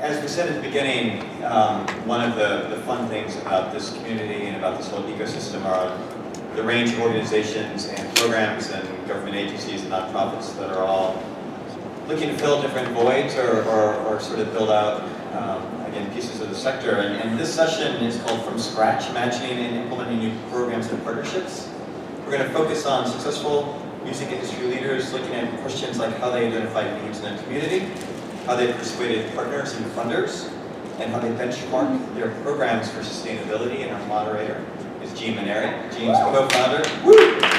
as we said at the beginning, one of the fun things about this community and about this whole ecosystem are the range of organizations and programs and government agencies and nonprofits that are all looking to fill different voids or sort of build out, again, pieces of the sector. And this session is called From Scratch, Imagining and Implementing New Programs and Partnerships. We're going to focus on successful music industry leaders looking at questions like how they identified needs in the community, how they persuaded partners and funders, and how they benchmark their programs for sustainability. And our moderator is Meneray. Jean's co-founder of the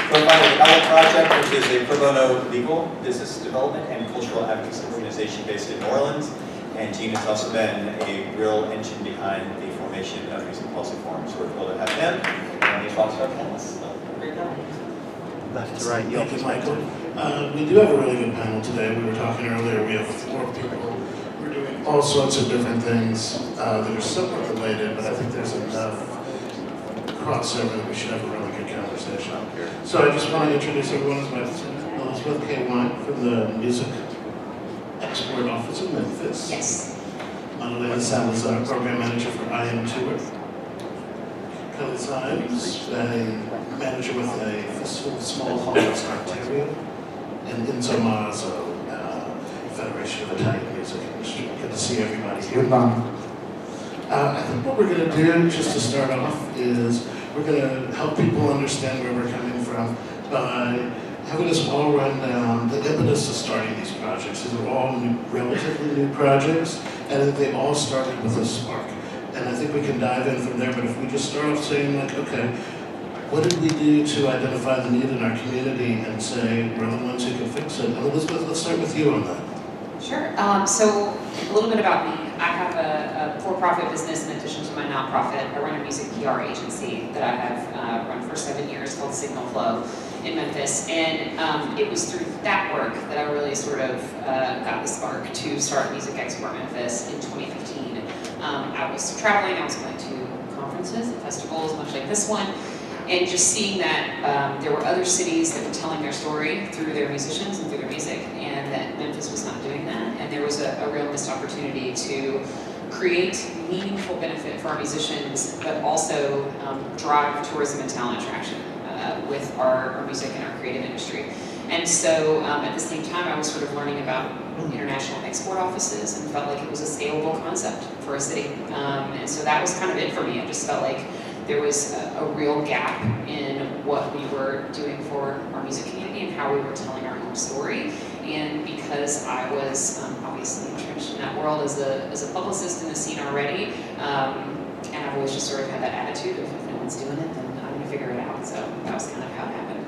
Cawein Project, which is a pro bono legal, business development, and cultural advocacy organization based in New Orleans. And Jean has also been a real engine behind the formation of Music Policy Forum. So we're thrilled to have him. And he talks to our panelists. So, great time. Left to right. Thank you, Michael. We do have a really good panel today. We were talking earlier, we have 4 people. We're doing all sorts of different things that are somewhat related, but I think there's enough crossover that we should have a really good conversation. So I just want to introduce everyone as Elizabeth Cawein from the Music Export Office in Memphis. Yes. Madalena Salazar, Program Manager for IMTour. Symes, a manager with a festival of small halls in Ontario. And Enzo, Federation of Italian Music Industry. Good to see everybody here. I think what we're going to do, just to start off, is we're going to help people understand where we're coming from by having us all run down the impetus of starting these projects. These are all relatively new projects, and they all started with a spark. And I think we can dive in from there, but if we just start off saying, like, okay, what did we do to identify the need in our community and say, we're the ones who can fix it? And Elizabeth, let's start with you on that. Sure. So a little bit about me. I have a for-profit business in addition to my nonprofit. I run a music PR agency that I have run for 7 years called Signal Flow in Memphis. And it was through that work that I really sort of got the spark to start Music Export Memphis in 2015. I was traveling, I was going to conferences and festivals, much like this one, and just seeing that there were other cities that were telling their story through their musicians and through their music, and that Memphis was not doing that. And there was a real missed opportunity to create meaningful benefit for our musicians, but also drive tourism and talent attraction with our music and our creative industry. And so at the same time, I was sort of learning about international export offices and felt like it was a scalable concept for a city. And so that was kind of it for me. I just felt like there was a real gap in what we were doing for our music community and how we were telling our own story. And because I was obviously entrenched in that world as a publicist in the scene already, and I've always just sort of had that attitude of if no one's doing it, then I'm going to figure it out. So that was kind of how it happened.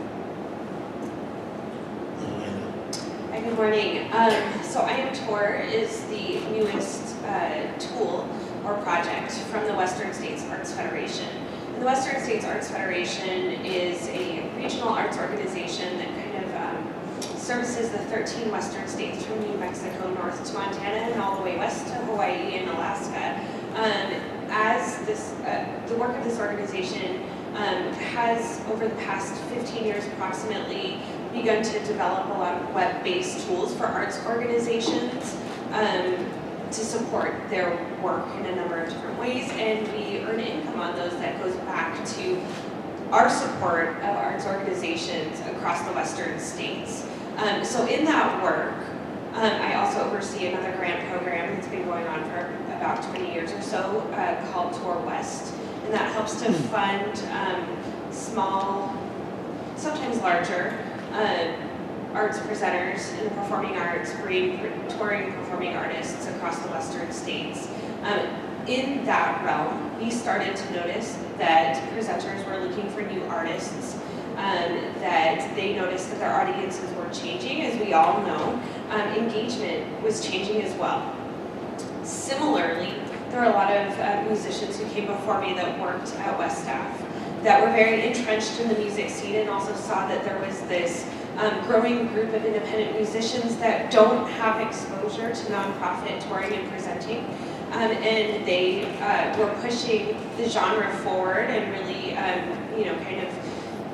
Hi, good morning. So IMTour is the newest tool or project from the Western States Arts Federation. And the Western States Arts Federation is a regional arts organization that kind of services the 13 western states from New Mexico north to Montana and all the way west to Hawaii and Alaska. The work of this organization has, over the past 15 years approximately, begun to develop a lot of web-based tools for arts organizations to support their work in a number of different ways, and we earn income on those that goes back to our support of arts organizations across the western states. So in that work, I also oversee another grant program that's been going on for about 20 years or so called Tour West, and that helps to fund small, sometimes larger, arts presenters in the performing arts, bring touring performing artists across the western states. In that realm, we started to notice that presenters were looking for new artists, that they noticed that their audiences were changing. As we all know, engagement was changing as well. Similarly, there are a lot of musicians who came before me that worked at West Staff that were very entrenched in the music scene and also saw that there was this growing group of independent musicians that don't have exposure to nonprofit touring and presenting. And they were pushing the genre forward and really, kind of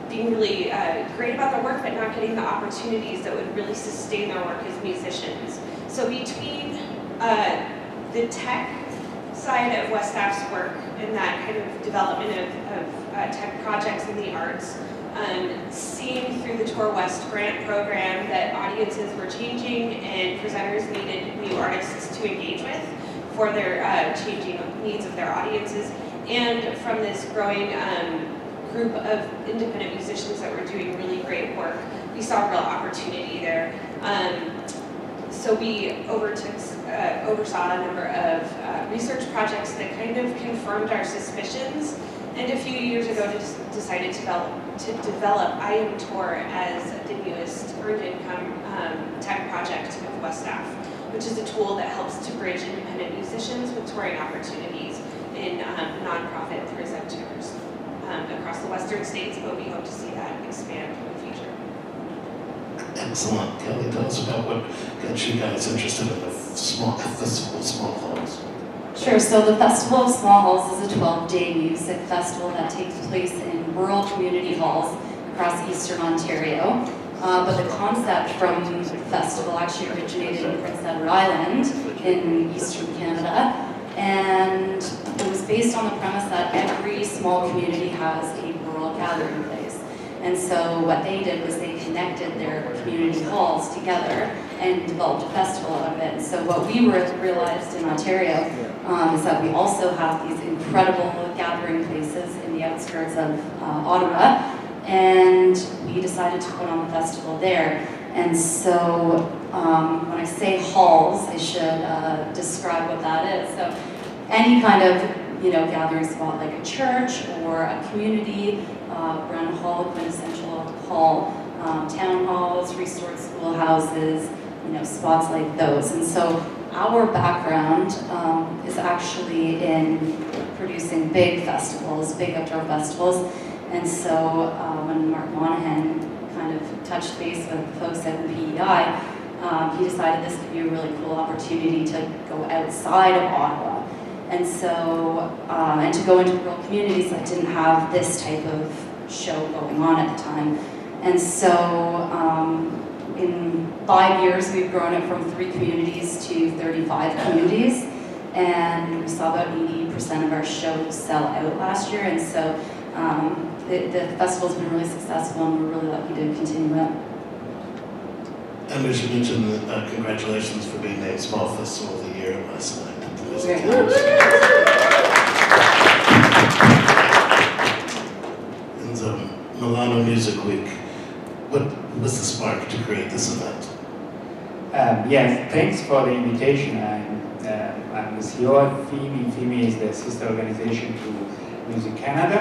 being really great about their work, but not getting the opportunities that would really sustain their work as musicians. So between the tech side of West Staff's work and that kind of development of tech projects in the arts, seeing through the Tour West grant program that audiences were changing and presenters needed new artists to engage with for their changing needs of their audiences, and from this growing group of independent musicians that were doing really great work, we saw real opportunity there. So we oversaw a number of research projects that kind of confirmed our suspicions, and a few years ago decided to develop IMTour as the newest earned income tech project of West Staff, which is a tool that helps to bridge independent musicians with touring opportunities in nonprofit presenters across the western states, but we hope to see that expand in the future. Excellent. Kelly, tell us about what got you guys interested in the Festival of Small Halls. Sure, so the Festival of Small Halls is a 12-day music festival that takes place in rural community halls across eastern Ontario. But the concept from the festival actually originated in Prince Edward Island in eastern Canada. And it was based on the premise that every small community has a rural gathering place. And so what they did was they connected their community halls together and developed a festival out of it. And so what we realized in Ontario is that we also have these incredible gathering places in the outskirts of Ottawa, and we decided to put on the festival there. And so when I say halls, I should describe what that is. So any kind of gathering spot like a church or a community run hall, quintessential hall, town halls, restored schoolhouses, spots like those. And so our background is actually in producing big festivals, big outdoor festivals. And so when Mark Monahan kind of touched base with folks at PEI, he decided this could be a really cool opportunity to go outside of Ottawa. And so, and to go into rural communities that didn't have this type of show going on at the time. And so, in 5 years, we've grown it from 3 communities to 35 communities. And we saw about 80% of our shows sell out last year. And so, the festival's been really successful, and we're really lucky to continue it. And we should mention that congratulations for being named Small Festival of the Year last night. Great. Enzo, Milano Music Week. What was the spark to create this event? Yes, thanks for the invitation. I'm the CEO of FIMI. FIMI is the sister organization to Music Canada,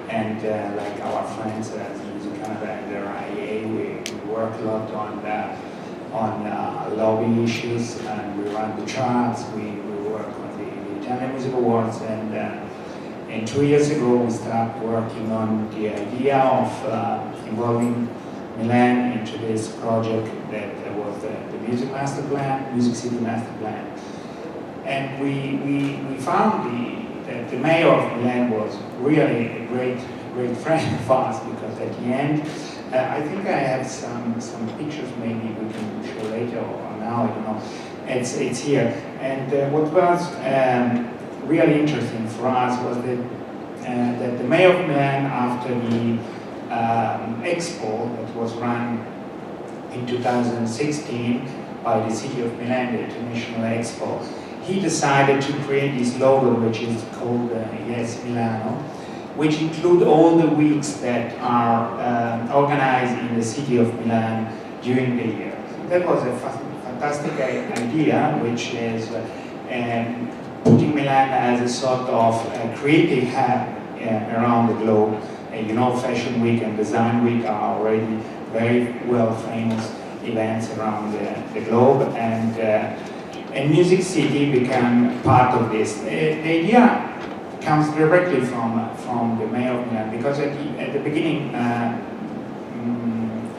and like our friends at Music Canada and their IEA, we work a lot on lobby issues, and we run the charts. We work on the Italian Music Awards, and 2 years ago we started working on the idea of involving Milan into this project that was the Music Master Plan, Music City Master Plan. And we found that the mayor of Milan was really a great friend of ours, because at the end, I think I have some pictures maybe we can show later or now, I don't know. It's here. And what was really interesting for us was that the mayor of Milan, after the expo that was run in 2016 by the city of Milan, the International Expo, he decided to create this logo, which is called Yes Milano, which include all the weeks that are organized in the city of Milan during the year. That was a fantastic idea, which is putting Milan as a sort of creative hub around the globe. Fashion Week and Design Week are already very well famous events around the globe, and Music City became part of this. The idea comes directly from the mayor of Milan, because at the beginning,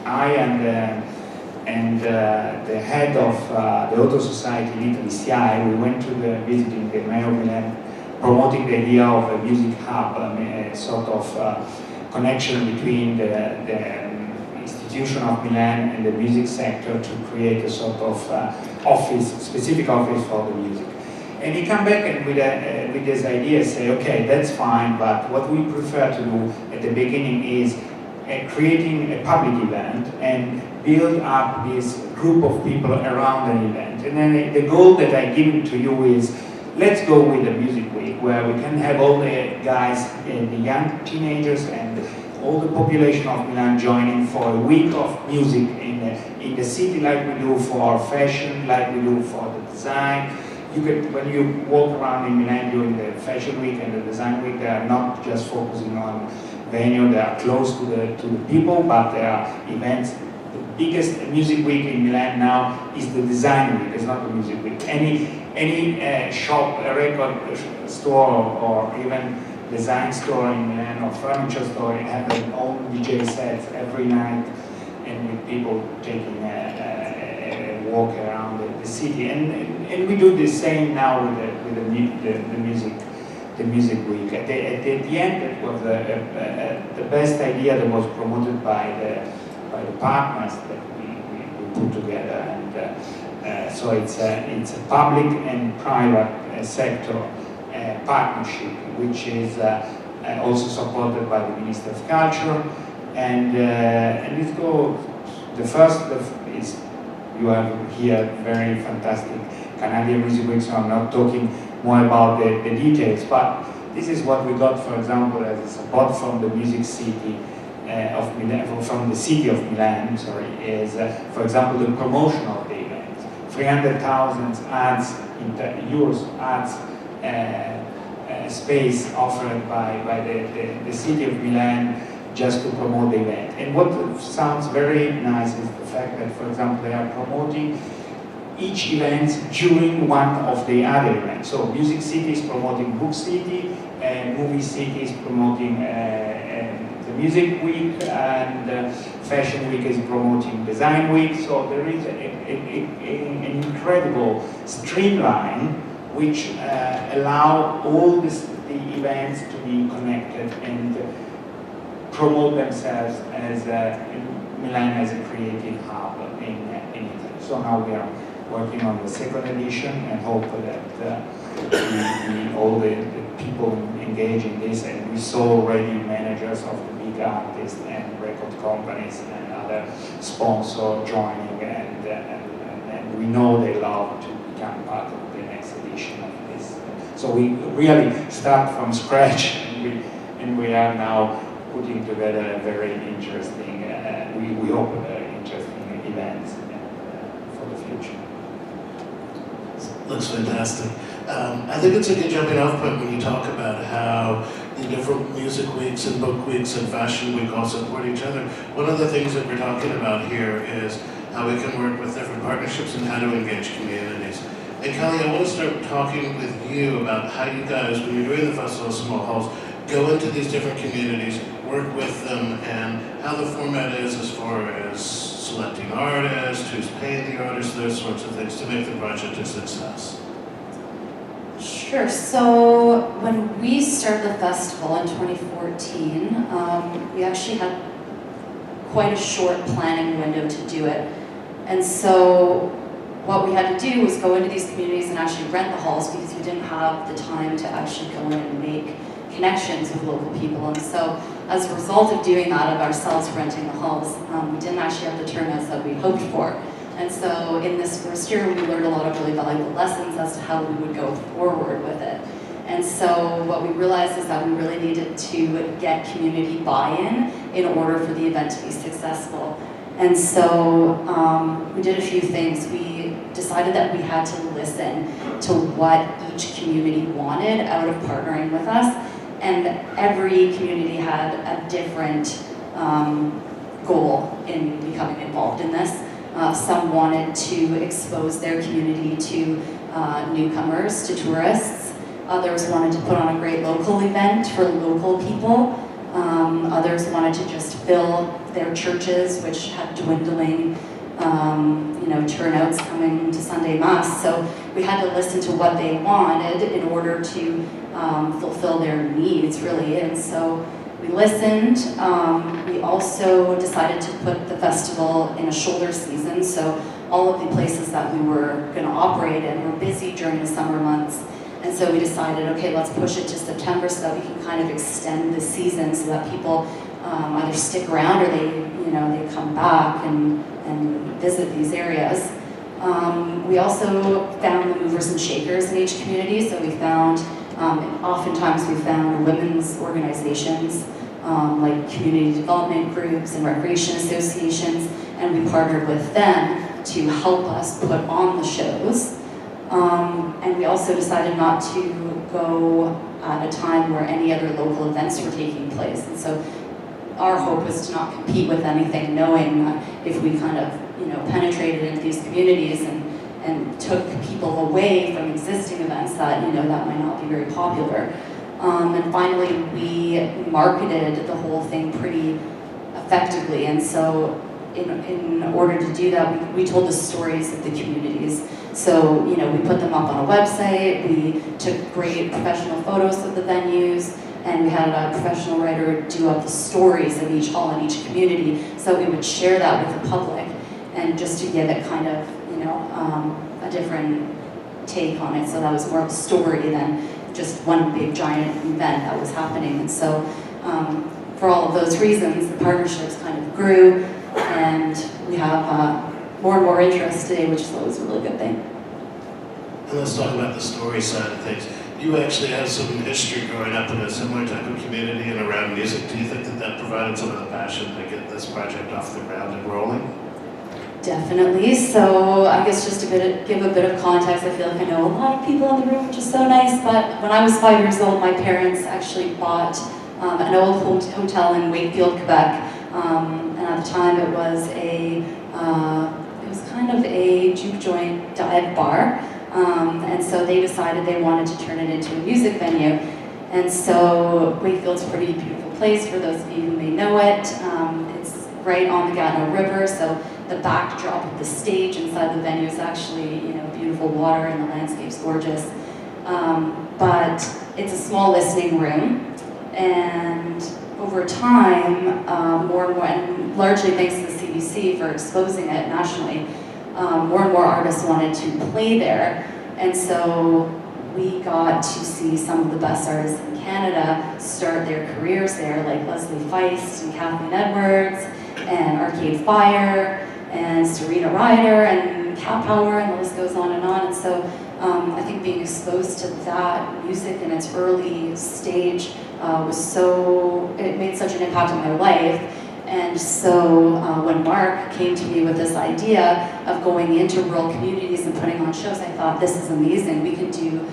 I and the head of the Auto Society in Italy, CI, we went to visiting the mayor of Milan, promoting the idea of a music hub, a sort of connection between the institution of Milan and the music sector to create a sort of specific office for the music. And he come back and with this idea say, okay, that's fine, but what we prefer to do at the beginning is creating a public event and build up this group of people around an event. And then the goal that I give to you is, let's go with a music week where we can have all the guys, the young teenagers and all the population of Milan joining for a week of music in the city, like we do for fashion, like we do for the design. When you walk around in Milan during the fashion week and the design week, they are not just focusing on venue, they are close to the people, but there are events. The biggest music week in Milan now is the design week, it's not the music week. Any shop, a record store, or even design store in Milan, or furniture store, have their own DJ sets every night, and with people taking a walk around the city. And we do the same now with the music week. At the end, it was the best idea that was promoted by the partners that we put together. And so it's a public and private sector partnership, which is also supported by the Ministry of Culture. And let's go. The first is, you have here very fantastic Canadian music week, so I'm not talking more about the details, but this is what we got, for example, as a support from the music city of Milan, from the city of Milan, sorry, is, for example, the promotion of the event. 300,000 euros ads space offered by the city of Milan just to promote the event. And what sounds very nice is the fact that, for example, they are promoting each event during one of the other events. So Music City is promoting Book City, and Movie City is promoting the Music Week, and Fashion Week is promoting Design Week. So there is an incredible streamline which allow all the events to be connected and promote themselves as Milan as a creative hub in Italy. So now we are working on the second edition and hope that all the people engage in this, and we saw already managers of the big artists and record companies and other sponsors joining, and we know they love to become part of the next edition of this. So we really start from scratch, and we are now putting together a very interesting, we hope a very interesting event for the future. Looks fantastic. I think it's a good jumping off point when you talk about how the different music weeks and book weeks and fashion week all support each other. One of the things that we're talking about here is how we can work with different partnerships and how to engage communities. And Kelly, I want to start talking with you about how you guys, when you're doing the Festival of Small Halls, go into these different communities, work with them, and how the format is as far as selecting artists, who's paying the artists, those sorts of things to make the project a success. Sure. So when we started the festival in 2014, we actually had quite a short planning window to do it. And so what we had to do was go into these communities and actually rent the halls, because we didn't have the time to actually go in and make connections with local people. And so as a result of doing that, of ourselves renting the halls, we didn't actually have the turnouts that we hoped for. And so in this first year, we learned a lot of really valuable lessons as to how we would go forward with it. And so what we realized is that we really needed to get community buy-in in order for the event to be successful. And so we did a few things. We decided that we had to listen to what each community wanted out of partnering with us. And every community had a different goal in becoming involved in this. Some wanted to expose their community to newcomers, to tourists. Others wanted to put on a great local event for local people. Others wanted to just fill their churches, which had dwindling turnouts coming to Sunday Mass. So we had to listen to what they wanted in order to fulfill their needs, really. And so we listened. We also decided to put the festival in a shoulder season. So all of the places that we were going to operate in were busy during the summer months. so we decided, okay, let's push it to September so that we can kind of extend the season so that people either stick around or they come back and visit these areas. We also found the movers and shakers in each community, so we found, oftentimes we found women's organizations, like community development groups and recreation associations, and we partnered with them to help us put on the shows. And we also decided not to go at a time where any other local events were taking place. And so our hope was to not compete with anything, knowing that if we kind of, penetrated into these communities and took people away from existing events that, that might not be very popular. And finally, we marketed the whole thing pretty effectively. And so in order to do that, we told the stories of the communities. So, we put them up on a website, we took great professional photos of the venues, and we had a professional writer do up the stories of each hall and each community, so we would share that with the public, and just to give it kind of, a different take on it. So that was more of a story than just one big giant event that was happening. And so for all of those reasons, the partnerships kind of grew, and we have more and more interest today, which is always a really good thing. And let's talk about the story side of things. You actually have some history growing up in a similar type of community and around music. Do you think that provided some of the passion to get this project off the ground and rolling? Definitely. So I guess just to give a bit of context, I feel like I know a lot of people in the room, which is so nice, but when I was 5 years old, my parents actually bought an old hotel in Wakefield, Quebec. And at the time it was kind of a juke joint dive bar. And so they decided they wanted to turn it into a music venue. And so Wakefield's a pretty beautiful place for those of you who may know it. It's right on the Gatineau River, so the backdrop of the stage inside the venue is actually, beautiful water and the landscape's gorgeous. But it's a small listening room, and over time, more and more, and largely thanks to the CBC for exposing it nationally, more and more artists wanted to play there, and so we got to see some of the best artists in Canada start their careers there, like Leslie Feist and Kathleen Edwards, and Arcade Fire, and Serena Ryder, and Cat Power, and the list goes on and on. And so I think being exposed to that music in its early stage it made such an impact on my life. And so when Mark came to me with this idea of going into rural communities and putting on shows, I thought, this is amazing. We can do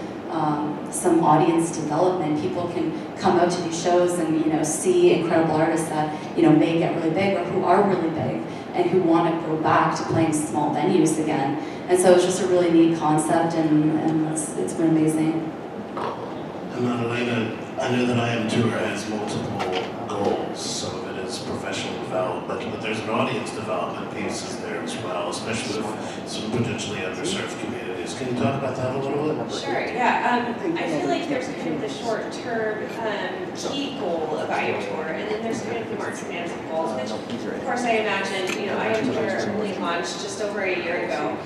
some audience development. People can come out to these shows and see incredible artists that may get really big or who are really big and who want to go back to playing small venues again. And so it's just a really neat concept, and it's been amazing. And Madalena, I know that IMTour has multiple goals. Some of it is professional development, but there's an audience development piece in there as well, especially with some potentially underserved communities. Can you talk about that a little bit? Sure, yeah. I feel like there's kind of the short-term key goal of IMTour, and then there's kind of the more expansive goals, which, of course, I imagine, IMTour only launched just over a year ago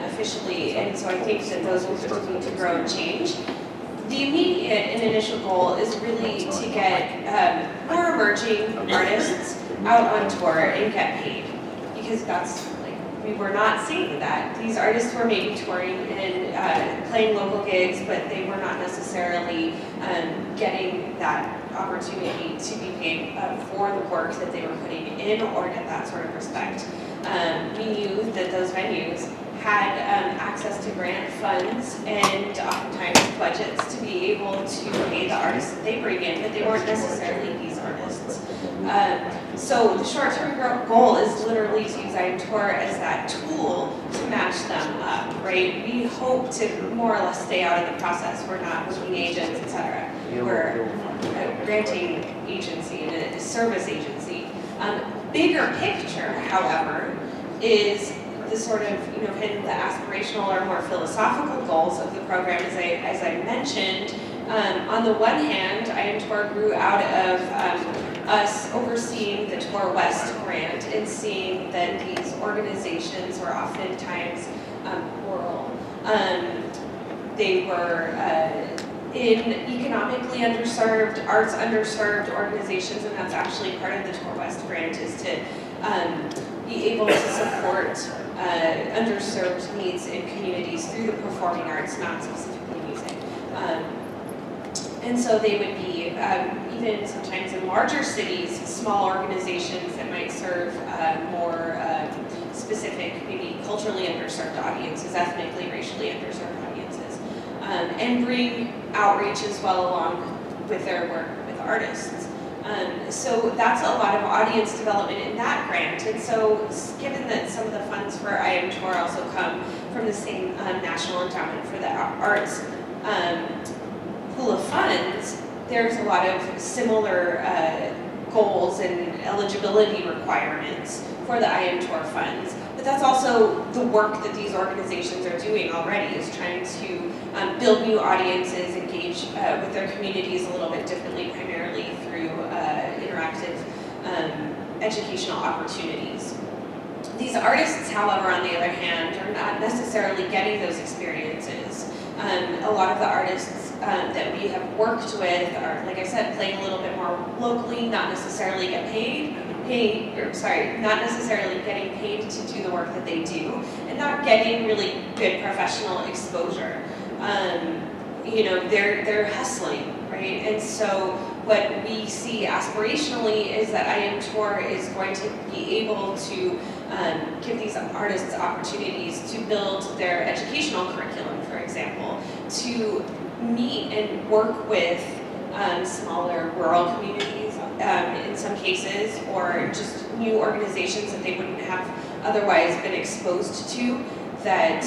officially, and so I think that those will continue to grow and change. The immediate and initial goal is really to get more emerging artists out on tour and get paid, because that's we were not seeing that. These artists were maybe touring and playing local gigs, but they were not necessarily getting that opportunity to be paid for the work that they were putting in or get that sort of respect. We knew that those venues had access to grant funds and oftentimes budgets to be able to pay the artists that they bring in, but they weren't necessarily these artists. So the short-term goal is literally to use IMTour as that tool to match them up, right? We hope to more or less stay out of the process. We're not booking agents, etc. We're a granting agency and a service agency. Bigger picture, however, is the sort of, kind of the aspirational or more philosophical goals of the program, as I mentioned. On the one hand, IMTour grew out of us overseeing the Tour West grant and seeing that these organizations were oftentimes rural. They were in economically underserved, arts underserved organizations, and that's actually part of the Tour West grant, is to be able to support underserved needs in communities through the performing arts, not specifically music. And so they would be, even sometimes in larger cities, small organizations that might serve more specific, maybe culturally underserved audiences, ethnically, racially underserved audiences, and bring outreach as well along with their work with artists. So that's a lot of audience development in that grant. And so given that some of the funds for IMTour also come from the same National Endowment for the Arts pool of funds, there's a lot of similar goals and eligibility requirements for the IMTour funds. But that's also the work that these organizations are doing already, is trying to build new audiences, engage with their communities a little bit differently, primarily through interactive educational opportunities. These artists, however, on the other hand, are not necessarily getting those experiences. A lot of the artists that we have worked with are, like I said, playing a little bit more locally, not necessarily not necessarily getting paid to do the work that they do, and not getting really good professional exposure. They're hustling, right? And so what we see aspirationally is that IMTour is going to be able to give these artists opportunities to build their educational curriculum, for example, to meet and work with smaller rural communities in some cases, or just new organizations that they wouldn't have otherwise been exposed to, that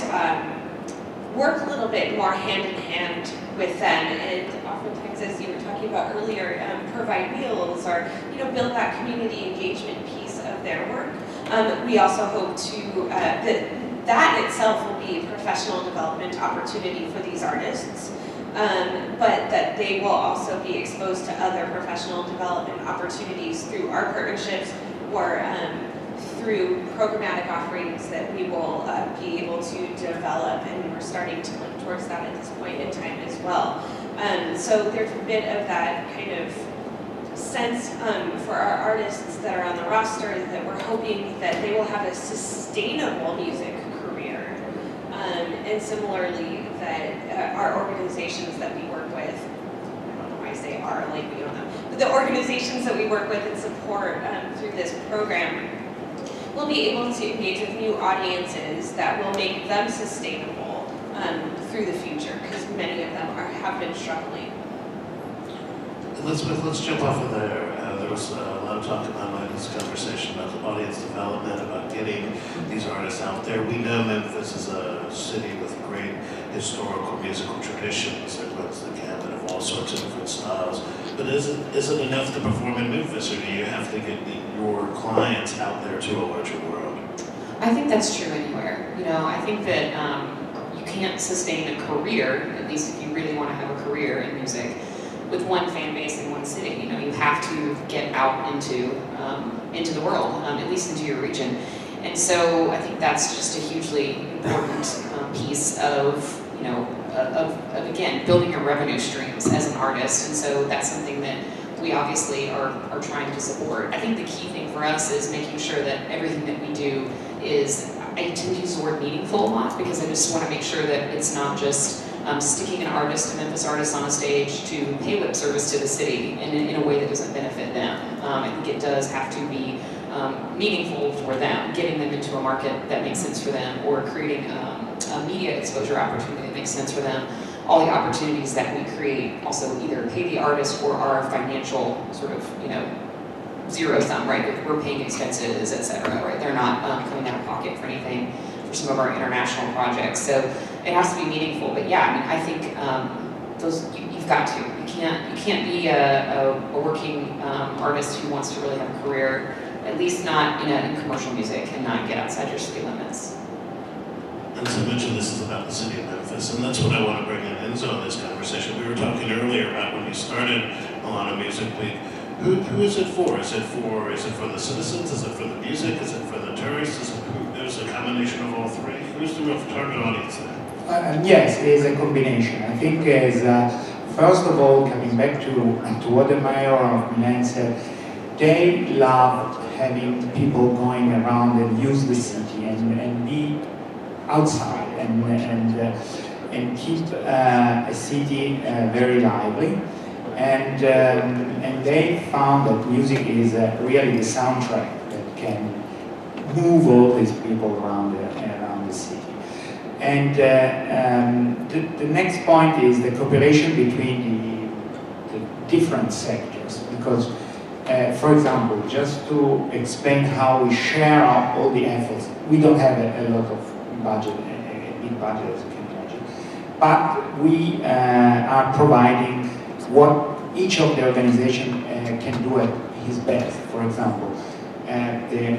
work a little bit more hand in hand with them, and oftentimes, as you were talking about earlier, provide meals, or build that community engagement piece of their work. We also hope to that itself will be a professional development opportunity for these artists, but that they will also be exposed to other professional development opportunities through our partnerships, or through programmatic offerings that we will be able to develop, and we're starting to look towards that at this point in time as well. So there's a bit of that kind of sense for our artists that are on the roster, that we're hoping that they will have a sustainable music career. And similarly, that our organizations that we work with, I don't know why I say are, like we don't know, but the organizations that we work with and support through this program will be able to engage with new audiences that will make them sustainable through the future, because many of them have been struggling. Let's jump off of there. There was a lot of talk about in this conversation about the audience development, about getting these artists out there. We know Memphis is a city with great historical musical traditions that runs the gamut of all sorts of different styles. But is it enough to perform in Memphis, or do you have to get your clients out there to a larger world? I think that's true anywhere. I think that you can't sustain a career, at least if you really want to have a career in music, with one fan base in one city. You have to get out into the world, at least into your region. And so I think that's just a hugely important piece of again, building your revenue streams as an artist. And so that's something that we obviously are trying to support. I think the key thing for us is making sure that everything that we do is, I tend to use the word meaningful a lot, because I just want to make sure that it's not just sticking an artist, a Memphis artist, on a stage to pay lip service to the city in a way that doesn't benefit them. I think it does have to be meaningful for them, getting them into a market that makes sense for them, or creating a media exposure opportunity that makes sense for them. All the opportunities that we create also either pay the artist or are financial sort of, zero sum, right? We're paying expenses, et cetera, right? They're not coming out of pocket for anything for some of our international projects. So it has to be meaningful. But yeah, I think you've got to. You can't be a working artist who wants to really have a career, at least not in commercial music, and not get outside your city limits. As I mentioned, this is about the city of Memphis, and that's what I want to bring in Enzo in this conversation. We were talking earlier about when you started Milano Music Week. Who is it for? Is it for the citizens? Is it for the music? Is it for the tourists? There's a combination of all three. Who's the real target audience there? Yes, it is a combination. I think as first of all, coming back to what the mayor of Milan said, they love having people going around and use the city and be outside and keep a city very lively. And they found that music is really the soundtrack that can move all these people around the city. And the next point is the cooperation between the different sectors, because for example, just to explain how we share all the efforts, we don't have a lot of budget, a big budget as you can imagine, but we are providing what each of the organization can do at his best. For example, the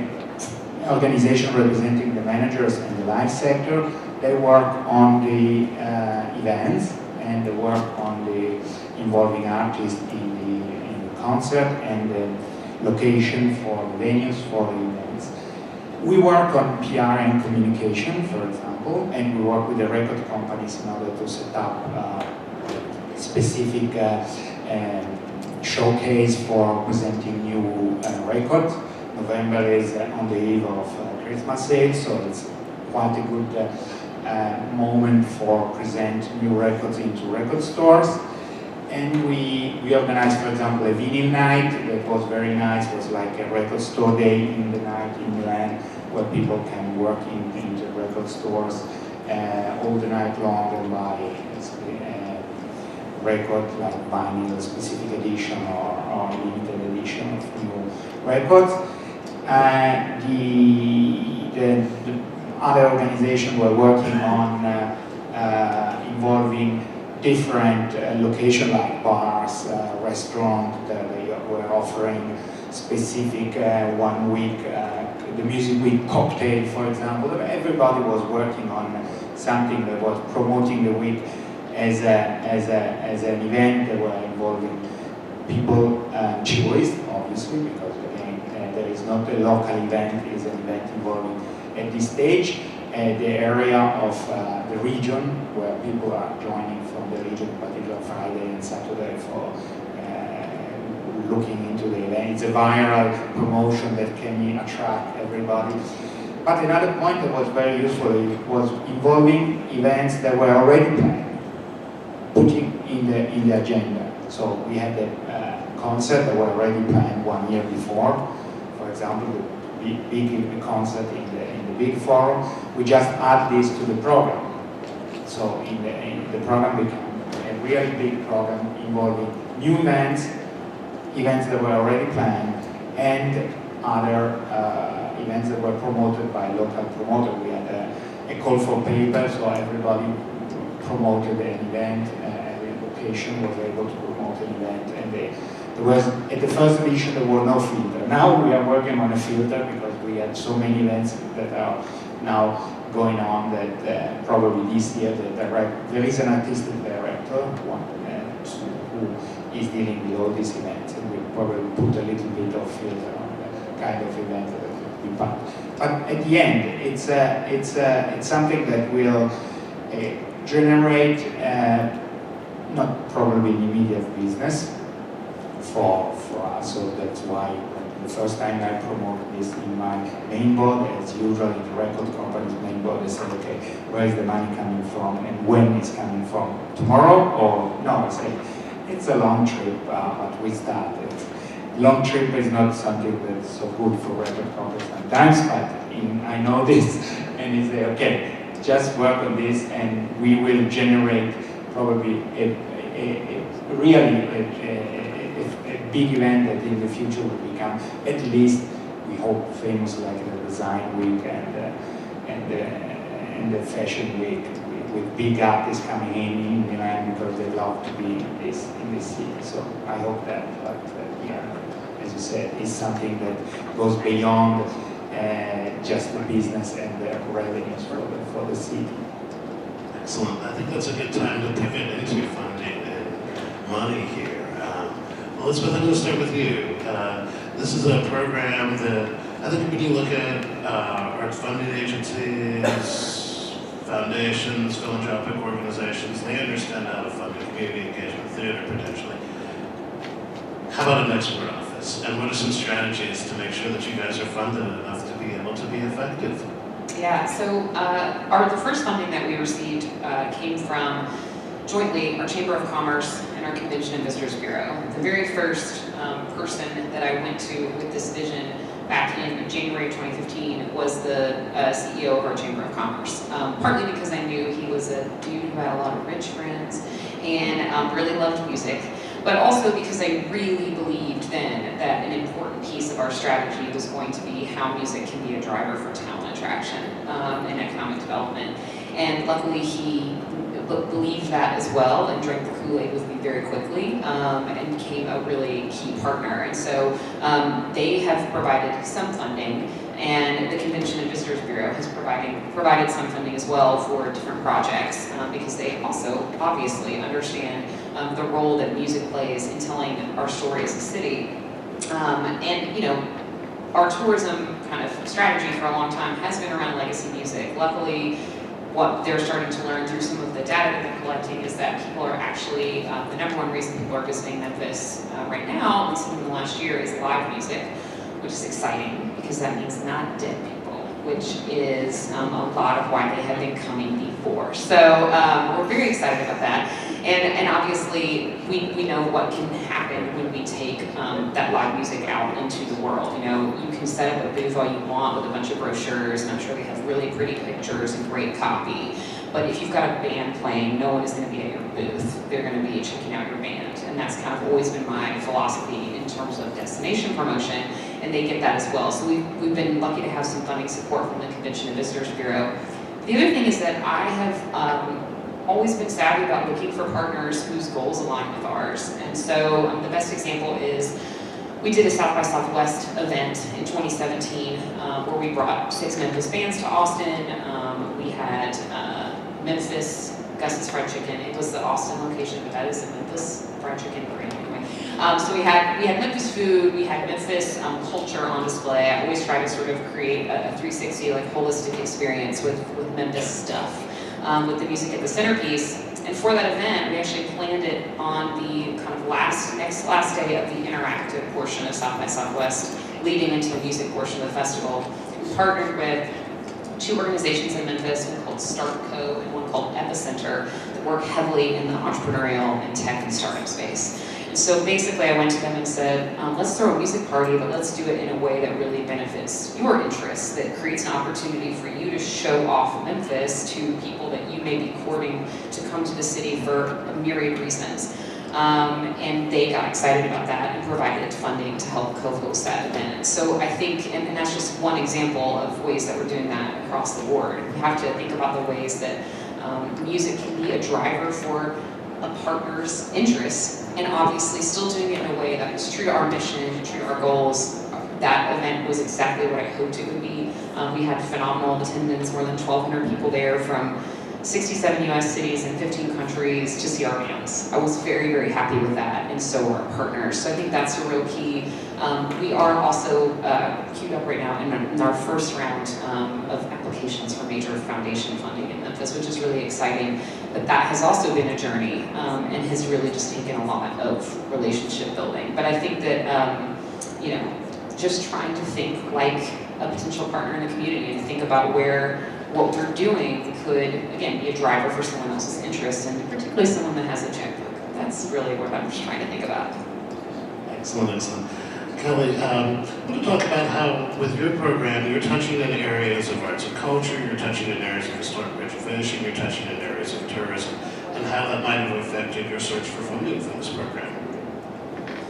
organization representing the managers and the live sector, they work on the events and they work on the involving artists in the concert and the location for the venues for the events. We work on PR and communication, for example, and we work with the record companies in order to set up specific showcase for presenting new records. November is on the eve of Christmas sale, so it's quite a good moment for present new records into record stores. And we organized, for example, a vinyl night that was very nice. It was like a record store day in the night in Milan, where people can work in the record stores all the night long and buy record like vinyl, specific edition or limited edition of new records. The other organizations were working on involving different locations like bars, restaurants. They were offering specific 1 week, the Music Week cocktail, for example. Everybody was working on something that was promoting the week as an event. They were involving people, tourists, obviously, because again, there is not a local event, it's an event involving, at this stage, the area of the region where people are joining from the region, particularly Friday and Saturday for looking into the event. It's a viral promotion that can attract everybody. But another point that was very useful was involving events that were already planned, putting in the agenda. So we had the concert that were already planned 1 year before. For example, the big concert in the big forum. We just add this to the program. So in the program became a really big program involving new events that were already planned, and other events that were promoted by local promoters. We had a call for paper, so everybody promoted an event, every location was able to promote an event, and there was, at the first edition, there were no filter. Now we are working on a filter because we had so many events that are now going on that probably this year there is an artistic director who is dealing with all these events, and we probably put a little bit of filter on the kind of event that will be part. But at the end, it's something that will generate not probably an immediate business for us. So that's why the first time I promoted this in my main board, as usual in the record company's main board, they said, okay, where is the money coming from and when it's coming from? Tomorrow or no? I say, it's a long trip, but we started. Long trip is not something that's so good for record companies sometimes, but I know this, and it's okay, just work on this and we will generate probably a big event that in the future will become, at least, we hope, famous like the Design Week and the Fashion Week, with big artists coming in Milan because they love to be in this city. So I hope that, but as you said, is something that goes beyond just the business and the revenues for the city. Excellent. I think that's a good time to pivot into funding and money here. Elizabeth, I'm going to start with you. This is a program that I think when you look at arts funding agencies, foundations, philanthropic organizations, they understand how to fund community engagement. They affiliate or potentially. How about an export office? And what are some strategies to make sure that you guys are funded enough to be able to be effective? Yeah, so the first funding that we received came from jointly our Chamber of Commerce and our Convention and Visitors Bureau. The very first person that I went to with this vision back in January 2015 was the CEO of our Chamber of Commerce, partly because I knew he was a dude who had a lot of rich friends and really loved music, but also because I really believed then that an important piece of our strategy was going to be how music can be a driver for talent attraction and economic development. And luckily he believed that as well and drank the Kool-Aid with me very quickly and became a really key partner. And so they have provided some funding, and the Convention and Visitors Bureau has provided some funding as well for different projects because they also obviously understand the role that music plays in telling our story as a city. And you know, our tourism kind of strategy for a long time has been around legacy music. Luckily, what they're starting to learn through some of the data that they're collecting is that people are actually, the number one reason people are visiting Memphis right now, at least in the last year, is live music, which is exciting because that means not dead people, which is a lot of why they have been coming before. So we're very excited about that. And obviously, we know what can happen when we take that live music out into the world. You know, you can set up a booth all you want with a bunch of brochures, and I'm sure they have really pretty pictures and great copy. But if you've got a band playing, no one is going to be at your booth. They're going to be checking out your band. And that's kind of always been my philosophy in terms of destination promotion, and they get that as well. So we've been lucky to have some funding support from the Convention and Visitors Bureau. The other thing is that I have always been savvy about looking for partners whose goals align with ours. And so the best example is we did a South by Southwest event in 2017 where we brought 6 Memphis bands to Austin. We had Memphis, Gus's Fried Chicken. It was the Austin location, but that is the Memphis Fried Chicken brand anyway. So we had Memphis food, we had Memphis culture on display. I always try to sort of create a 360 like holistic experience with Memphis stuff. With the music at the centerpiece. And for that event, we actually planned it on the kind of last day of the interactive portion of South by Southwest, leading into the music portion of the festival. We partnered with 2 organizations in Memphis, one called Start Co. and one called Epicenter, that work heavily in the entrepreneurial and tech and startup space. And so basically I went to them and said, let's throw a music party, but let's do it in a way that really benefits your interests, that creates an opportunity for you to show off Memphis to people that you may be courting to come to the city for a myriad reasons. And they got excited about that and provided funding to help co-host that event. So I think, and that's just one example of ways that we're doing that across the board. We have to think about the ways that music can be a driver for a partner's interests, and obviously still doing it in a way that is true to our mission, true to our goals. That event was exactly what I hoped it would be. We had phenomenal attendance, more than 1,200 people there from 67 US cities and 15 countries to see our bands. I was very, very happy with that, and so were our partners. So I think that's a real key. We are also queued up right now in our first round of applications for major foundation funding in Memphis, which is really exciting. But that has also been a journey and has really just taken a lot of relationship building. But I think that, you know, just trying to think like a potential partner in the community and think about what we're doing could, again, be a driver for someone else's interest, and particularly someone that has a checkbook. That's really what I'm just trying to think about. Excellent, excellent. Kelly, I want to talk about how, with your program, you're touching in areas of arts and culture, you're touching in areas of historic preservation, you're touching in areas of tourism, and how that might have affected your search for funding for this program.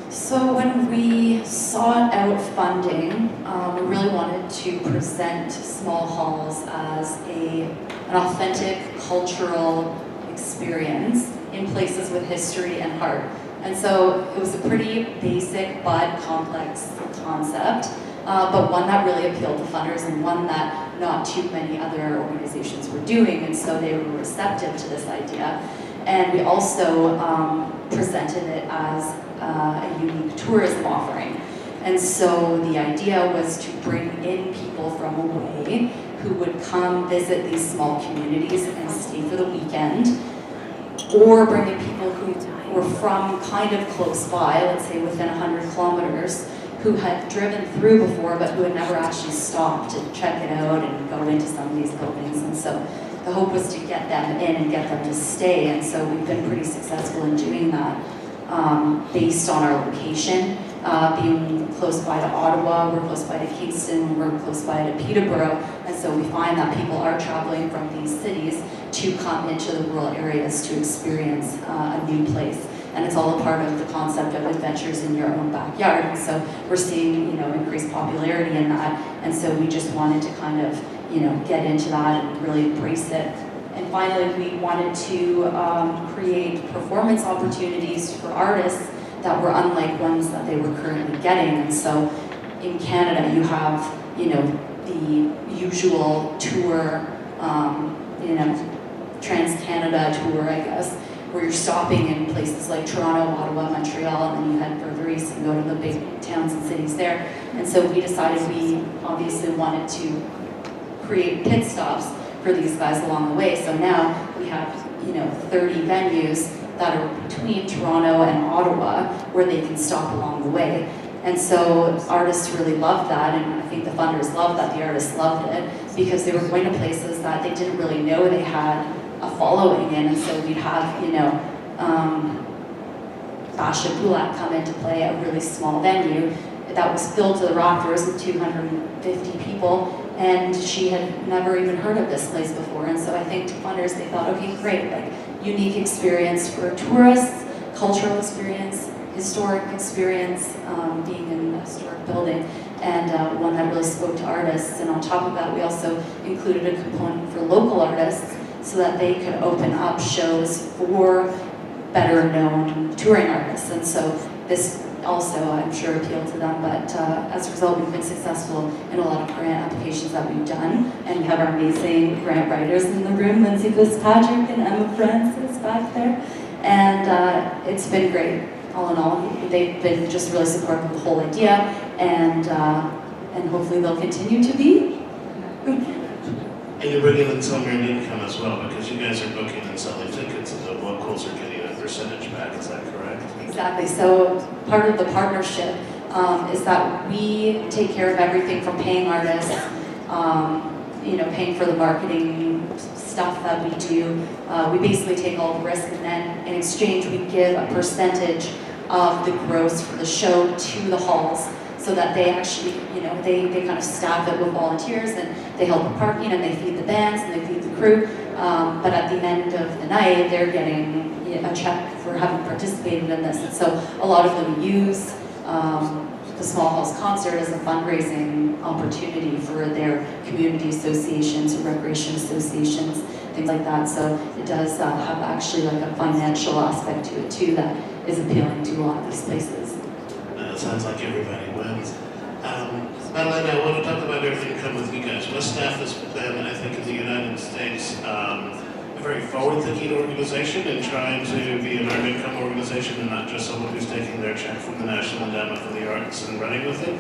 So when we sought out funding, we really wanted to present small halls as an authentic cultural experience in places with history and heart. And so it was a pretty basic but complex concept, but one that really appealed to funders and one that not too many other organizations were doing, and so they were receptive to this idea. And we also presented it as a unique tourism offering. And so the idea was to bring in people from away who would come visit these small communities and stay for the weekend, or bring in people who were from kind of close by, let's say within 100 kilometers, who had driven through before but who had never actually stopped to check it out and go into some of these buildings. And so the hope was to get them in and get them to stay, and so we've been pretty successful in doing that based on our location. Being close by to Ottawa, we're close by to Kingston, we're close by to Peterborough, and so we find that people are traveling from these cities to come into the rural areas to experience a new place. And it's all a part of the concept of adventures in your own backyard. And so we're seeing, increased popularity in that. And so we just wanted to kind of, get into that and really embrace it. And finally, we wanted to create performance opportunities for artists that were unlike ones that they were currently getting. And so in Canada, you have, the usual tour, Trans-Canada tour, I guess, where you're stopping in places like Toronto, Ottawa, Montreal, and then you head further east and go to the big towns and cities there. And so we decided we obviously wanted to create pit stops for these guys along the way. So now we have, 30 venues that are between Toronto and Ottawa where they can stop along the way. And so artists really loved that, and I think the funders loved that, the artists loved it, because they were going to places that they didn't really know they had a following in. And so we'd have, Basha Bulak come in to play a really small venue that was filled to the rafters with 250 people, and she had never even heard of this place before. And so I think to funders, they thought, okay, great, like unique experience for tourists, cultural experience, historic experience, being in a historic building, and one that really spoke to artists. And on top of that, we also included a component for local artists so that they could open up shows for better known touring artists. And so this also, I'm sure, appealed to them, but as a result, we've been successful in a lot of grant applications that we've done, and we have our amazing grant writers in the room, Lindsay Fitzpatrick and Emma Francis back there, and it's been great. All in all, they've been just really supportive of the whole idea, and hopefully they'll continue to be. And you're bringing in some earned income as well, because you guys are booking and selling tickets, and the locals are getting a percentage back. Is that correct? Exactly. So part of the partnership is that we take care of everything from paying artists, paying for the marketing stuff that we do. We basically take all the risk, and then in exchange we give a percentage of the gross for the show to the halls, so that they actually, they kind of staff it with volunteers, and they help with parking, and they feed the bands, and they feed the crew. But at the end of the night, they're getting a check for having participated in this. And so a lot of them use the Small Halls concert as a fundraising opportunity for their community associations, recreation associations, things like that. So it does have actually like a financial aspect to it too that is appealing to a lot of these places. It sounds like everybody wins. Madalena, I want to talk about earned income with you guys. West Staff has been, I think, in the United States, a very forward-thinking organization in trying to be an earned income organization and not just someone who's taking their check from the National Endowment for the Arts and running with it.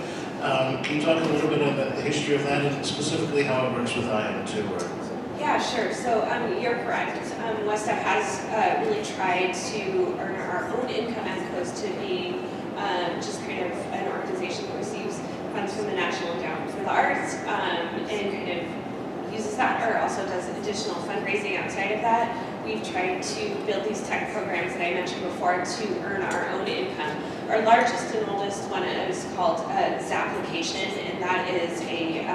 Can you talk a little bit about the history of that and specifically how it works with IMTour? Yeah, sure. So you're correct. West Staff has really tried to earn our own income as opposed to being just kind of an organization that receives funds from the National Endowment for the Arts and kind of uses that, or also does additional fundraising outside of that. We've tried to build these tech programs that I mentioned before to earn our own income. Our largest and oldest one is called Zapplication, and that is a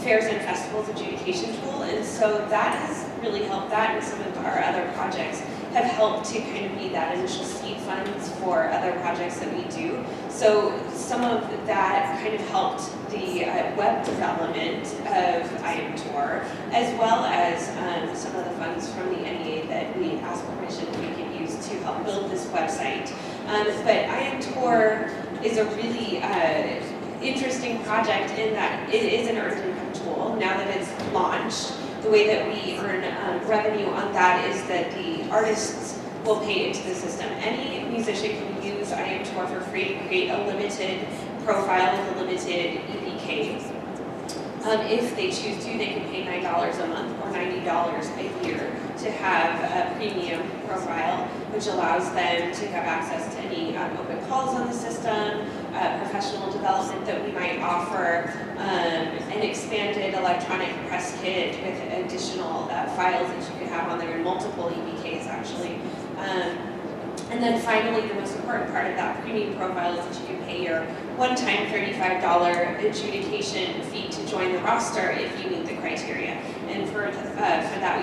fairs and festivals adjudication tool. And so that has really helped. That and some of our other projects have helped to kind of be that initial seed funds for other projects that we do. So some of that kind of helped the web development of IMTour, as well as some of the funds from the NEA that we asked permission we could use to help build this website. But IMTour is a really interesting project in that it is an earned income tool. Now that it's launched, the way that we earn revenue on that is that the artists will pay into the system. Any musician can use IMTour for free to create a limited profile with a limited EPK. If they choose to, they can pay $9 a month or $90 a year to have a premium profile, which allows them to have access to any open calls on the system, professional development that we might offer, an expanded electronic press kit with additional files that you could have on there, and multiple EBKs actually. And then finally, the most important part of that premium profile is that you can pay your one-time $35 adjudication fee to join the roster if you meet the criteria. And for that,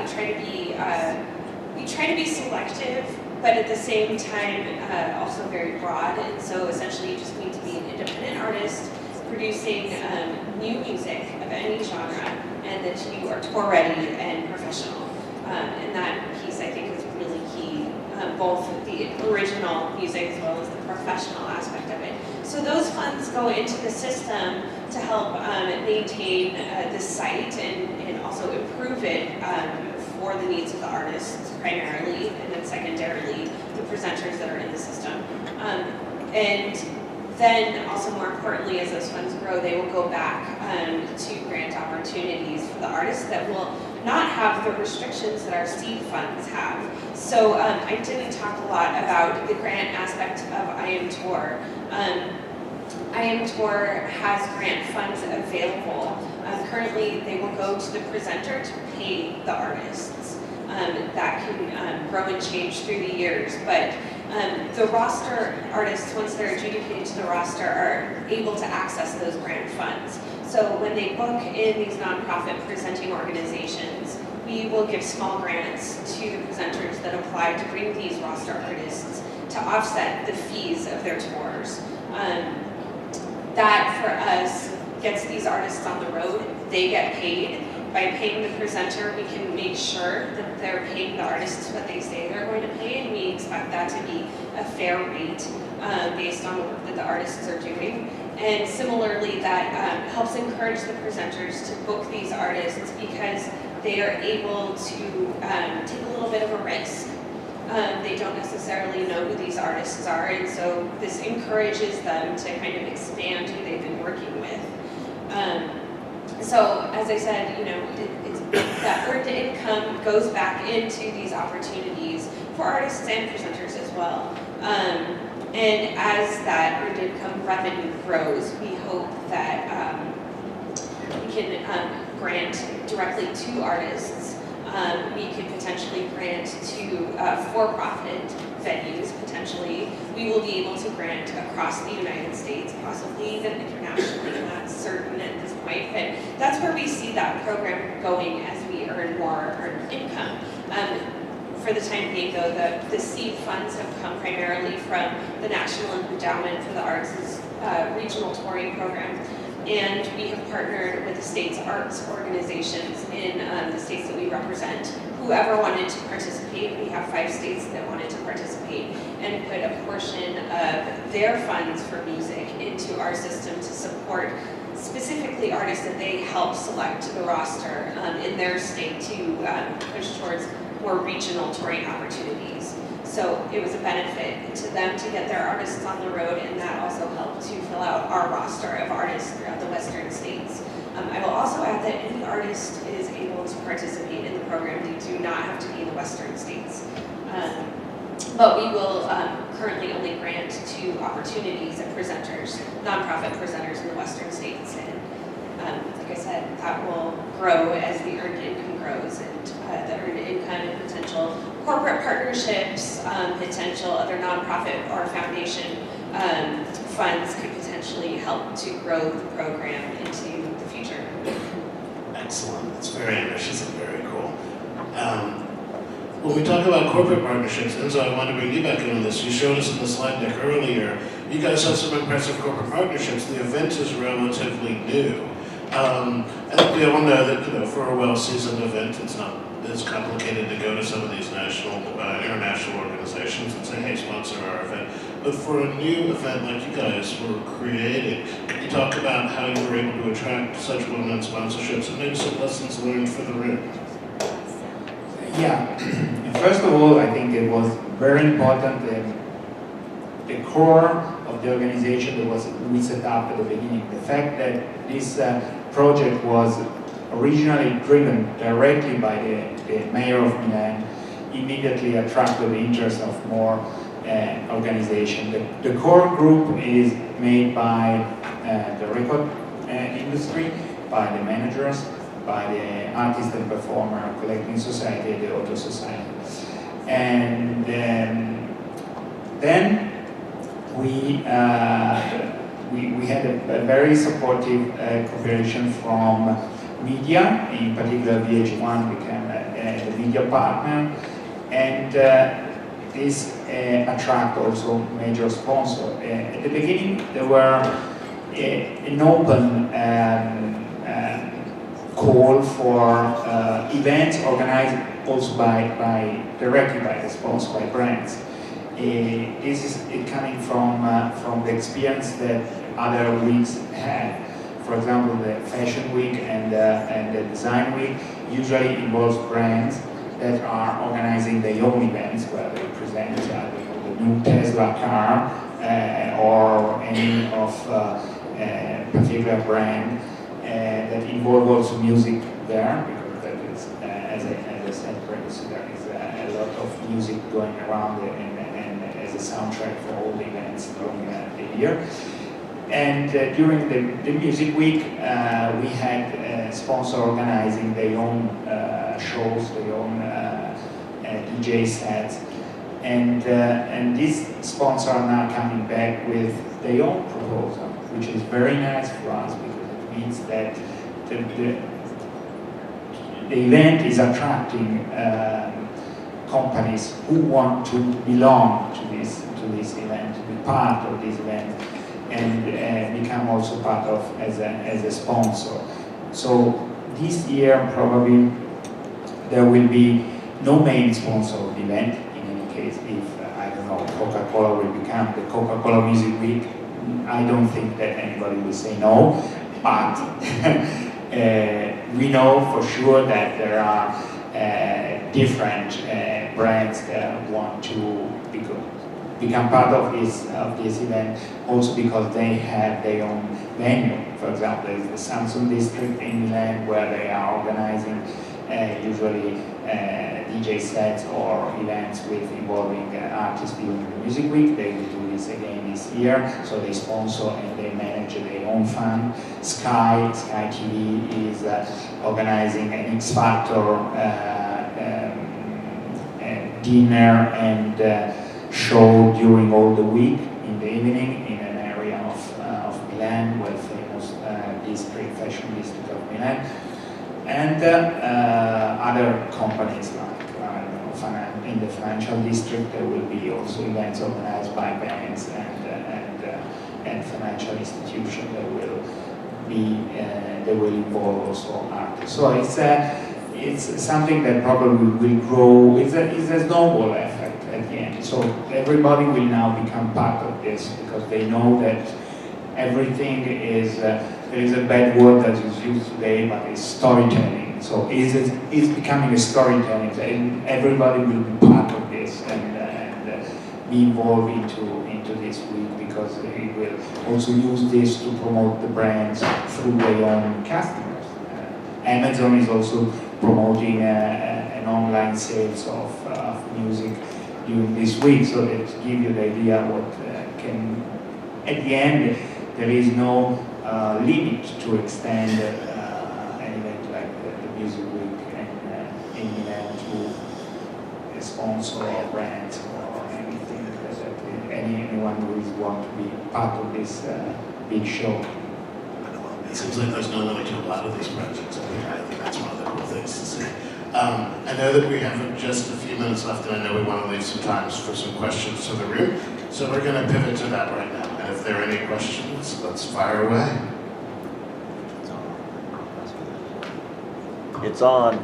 we try to be selective, but at the same time also very broad. And so essentially, you just need to be an independent artist producing new music of any genre, and that you are tour ready and professional. And that piece, I think, is really key. Both the original music as well as the professional aspect of it. So those funds go into the system to help maintain the site and also improve it for the needs of the artists primarily, and then secondarily the presenters that are in the system. And then also more importantly, as those funds grow, they will go back to grant opportunities for the artists that will not have the restrictions that our seed funds have. So I didn't talk a lot about the grant aspect of IMTour. IMTour has grant funds available. Currently, they will go to the presenter to pay the artists. That can grow and change through the years, but the roster artists, once they're adjudicated to the roster, are able to access those grant funds. So when they book in these nonprofit presenting organizations, we will give small grants to the presenters that apply to bring these roster artists to offset the fees of their tours. That for us gets these artists on the road. They get paid. By paying the presenter, we can make sure that they're paying the artists what they say they're going to pay, and we expect that to be a fair rate based on the work that the artists are doing. And similarly, that helps encourage the presenters to book these artists because they are able to take a little bit of a risk. They don't necessarily know who these artists are, and so this encourages them to kind of expand who they've been working with. So, as I said, that earned income goes back into these opportunities for artists and presenters as well. And as that earned income revenue grows, we hope that we can grant directly to artists. We could potentially grant to for-profit venues, potentially. We will be able to grant across the United States, possibly even internationally. I'm not certain at this point, but that's where we see that program going as we earn more earned income. For the time being, though, the seed funds have come primarily from the National Endowment for the Arts' regional touring program. And we have partnered with the state's arts organizations in the states that we represent. Whoever wanted to participate, we have 5 states that wanted to participate, and put a portion of their funds for music into our system to support specifically artists that they help select to the roster in their state to push towards more regional touring opportunities. So it was a benefit to them to get their artists on the road, and that also helped to fill out our roster of artists throughout the western states. I will also add that any artist is able to participate in the program. They do not have to be in the western states. But we will currently only grant to opportunities and presenters, nonprofit presenters in the western states. And like I said, that will grow as the earned income grows, and the earned income and potential corporate partnerships, potential other nonprofit or foundation funds could potentially help to grow the program into the future. Excellent. That's very ambitious and very cool. When we talk about corporate partnerships, Enzo, I want to bring you back in on this. You showed us in the slide deck earlier. You guys have some impressive corporate partnerships. The event is relatively new. I think we all know that for a well-seasoned event, it's not as complicated to go to some of these international organizations and say, hey, sponsor our event. But for a new event like you guys were creating, can you talk about how you were able to attract such well-known sponsorships and maybe some lessons learned for the RID? Yeah, first of all, I think it was very important the core of the organization that we set up at the beginning. The fact that this project was originally driven directly by the mayor of Milan, immediately attracted the interest of more organization. The core group is made by the record industry, by the managers, by the artist and performer, collecting society, the auto society. And then we had a very supportive cooperation from media, in particular VH1 became the media partner, and this attract also major sponsor. At the beginning there were an open call for events organized also directly by the sponsor, by brands. This is coming from the experience that other weeks had. For example, the Fashion Week and the Design Week usually involves brands that are organizing their own events where they present the new Tesla car or any of particular brand that involve also music there, because that is, as I said previously, there is a lot of music going around and as a soundtrack for all the events during the year. And during the music week, we had sponsors organizing their own shows, their own DJ sets, and these sponsors are now coming back with their own proposal, which is very nice for us because it means that the event is attracting companies who want to belong to this event, to be part of this event, and become also part of as a sponsor. So this year probably there will be no main sponsor of the event. In any case, if I don't know, Coca-Cola will become the Coca-Cola Music Week, I don't think that anybody will say no. But we know for sure that there are different brands that want to become part of this event, also because they have their own venue. For example, there is the Samsung district in Milan where they are organizing usually DJ sets or events involving artists during the music week. They will do this again this year, so they sponsor and they manage their own fund. Sky TV is organizing an X Factor dinner and show during all the week in the evening in an area of Milan, well famous fashion district of Milan, and other companies like in the financial district there will be also events organized by banks and financial institutions that will involve also artists. So it's something that probably will grow. It's a snowball effect at the end. So everybody will now become part of this because they know that everything is. There is a bad word that is used today, but it's storytelling. So it's becoming a storytelling, and everybody will be part of this and be involved into this week because they will also use this to promote the brands through their own customers. Amazon is also promoting an online sales of music during this week, so that give you the idea what can. At the end, there is no limit to extend an event like the music week in Milan to a sponsor or brand or anything that anyone who want to be part of this big show. It seems like there's no limit to a lot of these projects. I think that's one of the cool things to see. I know that we have just a few minutes left, and I know we want to leave some time for some questions to the room. So we're going to pivot to that right now. And if there are any questions, let's fire away. It's on.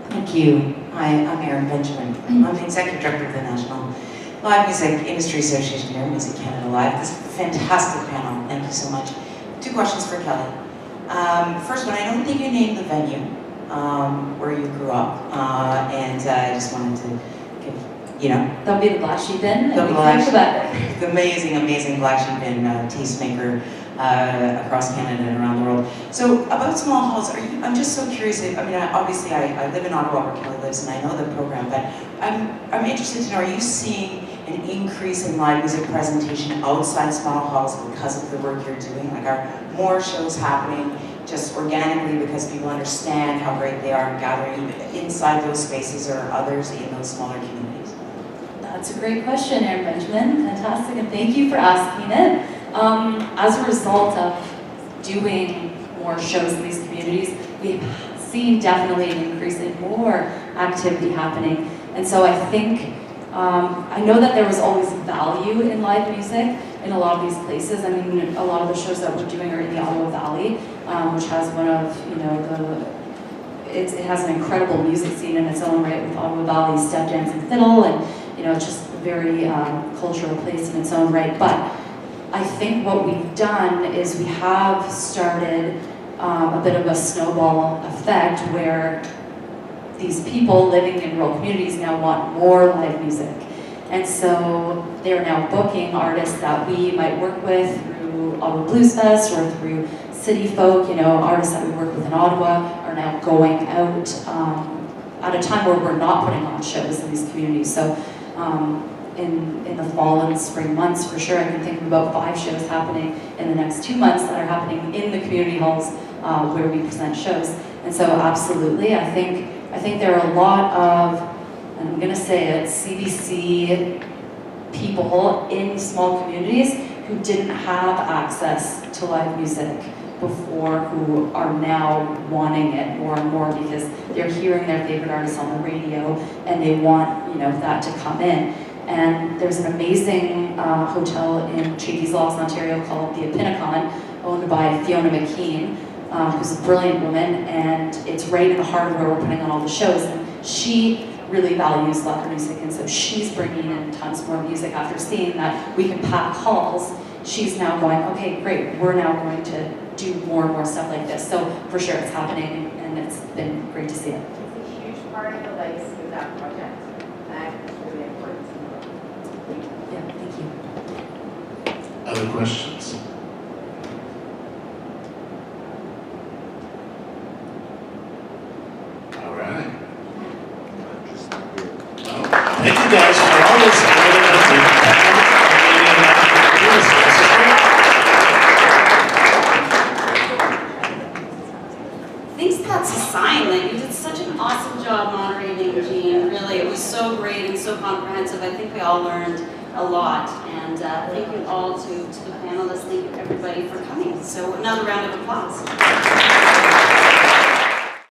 Thank you. Hi, I'm Erin Benjamin. I'm the Executive Director of the National Live Music Industry Association here, Music Canada Live. This is a fantastic panel. Thank you so much. 2 questions for Kelly. First one, I don't think you named the venue where you grew up, and I just wanted to give, That would be the Black Sheep Inn. the amazing Black Sheep Inn, tastemaker across Canada and around the world. So about small halls, I'm just so curious. I mean, obviously I live in Ottawa where Kelly lives, and I know the program, but I'm interested to know, are you seeing an increase in live music presentation outside small halls because of the work you're doing? Like, are more shows happening just organically because people understand how great they are gathering inside those spaces or others in those smaller communities? That's a great question, Erin Benjamin. Fantastic, and thank you for asking it. As a result of doing more shows in these communities, we've seen definitely an increase in more activity happening. And so I think, I know that there was always value in live music in a lot of these places. I mean, a lot of the shows that we're doing are in the Ottawa Valley, which has one of, it has an incredible music scene in its own right, with Ottawa Valley step dance and fiddle, and it's just a very cultural place in its own right. But I think what we've done is we have started a bit of a snowball effect where these people living in rural communities now want more live music. And so they're now booking artists that we might work with through Ottawa Blues Fest or through City Folk. Artists that we work with in Ottawa are now going out at a time where we're not putting on shows in these communities. So in the fall and spring months, for sure, I can think of about 5 shows happening in the next 2 months that are happening in the community halls where we present shows. And so absolutely, I think there are a lot of, and I'm gonna say it, CBC people in small communities who didn't have access to live music before, who are now wanting it more and more because they're hearing their favorite artists on the radio and they want that to come in. And there's an amazing hotel in Cheeky's Locks, Ontario called the Epinacon, owned by Fiona McKean, who's a brilliant woman, and it's right in the heart of where we're putting on all the shows. And she really values live music, and so she's bringing in tons more music after seeing that we can pack halls. She's now going, okay, great, we're now going to do more and more stuff like this. So for sure it's happening, and it's been great to see it. It's a huge part of the legacy of that project, and it's really important to know. Yeah, thank you. Other questions? All right. Well, thank you guys for all this. Thanks, that's a sign that you did such an awesome job moderating, Jean. Really, it was so great and so comprehensive. I think we all learned a lot. And thank you all to the panelists. Thank you everybody for coming. So another round of applause.